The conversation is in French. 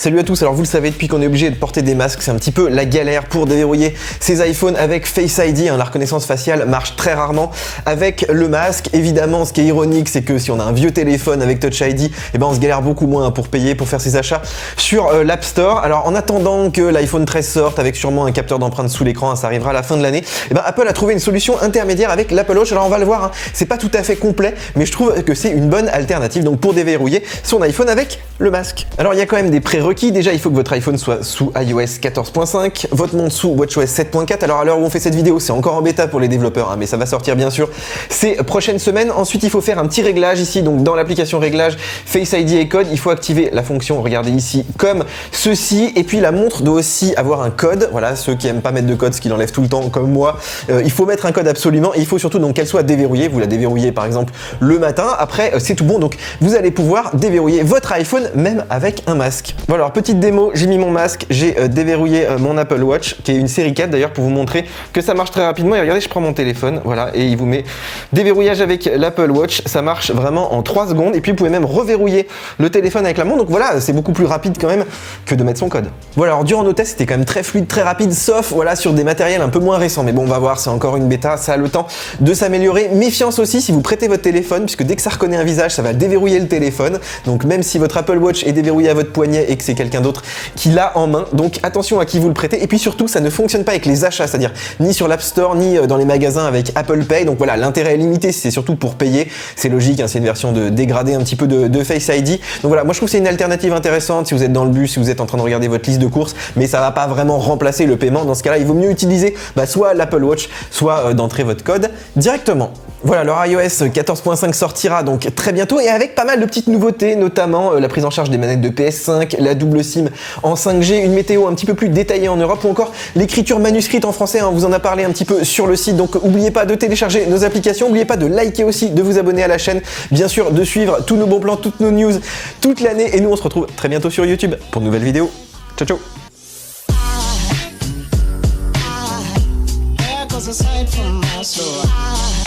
Salut à tous, alors vous le savez, depuis qu'on est obligé de porter des masques, c'est un petit peu la galère pour déverrouiller ces iPhones avec Face ID, la reconnaissance faciale marche très rarement avec le masque. Évidemment, ce qui est ironique, c'est que si on a un vieux téléphone avec Touch ID, eh ben on se galère beaucoup moins pour payer, pour faire ses achats sur l'App Store. Alors en attendant que l'iPhone 13 sorte avec sûrement un capteur d'empreinte sous l'écran, ça arrivera à la fin de l'année, eh ben Apple a trouvé une solution intermédiaire avec l'Apple Watch. Alors on va le voir, c'est pas tout à fait complet, mais je trouve que c'est une bonne alternative donc pour déverrouiller son iPhone avec le masque. Alors il y a quand même des prérequis. Déjà, il faut que votre iPhone soit sous iOS 14.5, votre montre sous WatchOS 7.4. Alors à l'heure où on fait cette vidéo, c'est encore en bêta pour les développeurs, mais ça va sortir bien sûr ces prochaines semaines. Ensuite, il faut faire un petit réglage ici, donc dans l'application réglage Face ID et code, il faut activer la fonction, regardez ici, comme ceci. Et puis la montre doit aussi avoir un code. Voilà, ceux qui aiment pas mettre de code, ce qui l'enlève tout le temps comme moi, il faut mettre un code absolument. Et il faut surtout donc qu'elle soit déverrouillée. Vous la déverrouillez par exemple le matin. Après, c'est tout bon. Donc vous allez pouvoir déverrouiller votre iPhone même avec un masque. Voilà, alors petite démo, j'ai mis mon masque, j'ai déverrouillé mon Apple Watch, qui est une série 4 d'ailleurs, pour vous montrer que ça marche très rapidement. Et regardez, je prends mon téléphone, voilà, et il vous met déverrouillage avec l'Apple Watch. Ça marche vraiment en 3 secondes. Et puis vous pouvez même reverrouiller le téléphone avec la montre. Donc voilà, c'est beaucoup plus rapide quand même que de mettre son code. Voilà, alors durant nos tests, c'était quand même très fluide, très rapide, sauf voilà sur des matériels un peu moins récents. Mais bon, on va voir, c'est encore une bêta, ça a le temps de s'améliorer. Méfiance aussi si vous prêtez votre téléphone, puisque dès que ça reconnaît un visage, ça va déverrouiller le téléphone. Donc même si votre Apple Watch est déverrouillé à votre poignet et que c'est quelqu'un d'autre qui l'a en main, donc attention à qui vous le prêtez. Et puis surtout, ça ne fonctionne pas avec les achats, c'est-à-dire ni sur l'App Store, ni dans les magasins avec Apple Pay. Donc voilà, l'intérêt est limité, c'est surtout pour payer. C'est logique, hein, c'est une version dégradée un petit peu de Face ID. Donc voilà, moi je trouve que c'est une alternative intéressante si vous êtes dans le bus, si vous êtes en train de regarder votre liste de courses, mais ça va pas vraiment remplacer le paiement. Dans ce cas-là, il vaut mieux utiliser soit l'Apple Watch, soit d'entrer votre code directement. Voilà, leur iOS 14.5 sortira donc très bientôt et avec pas mal de petites nouveautés, notamment la prise en charge des manettes de PS5, la double SIM en 5G, une météo un petit peu plus détaillée en Europe ou encore l'écriture manuscrite en français. On vous en a parlé un petit peu sur le site, donc n'oubliez pas de télécharger nos applications, n'oubliez pas de liker aussi, de vous abonner à la chaîne, bien sûr de suivre tous nos bons plans, toutes nos news toute l'année et nous on se retrouve très bientôt sur YouTube pour de nouvelles vidéos. Ciao ciao. Aside from my soul.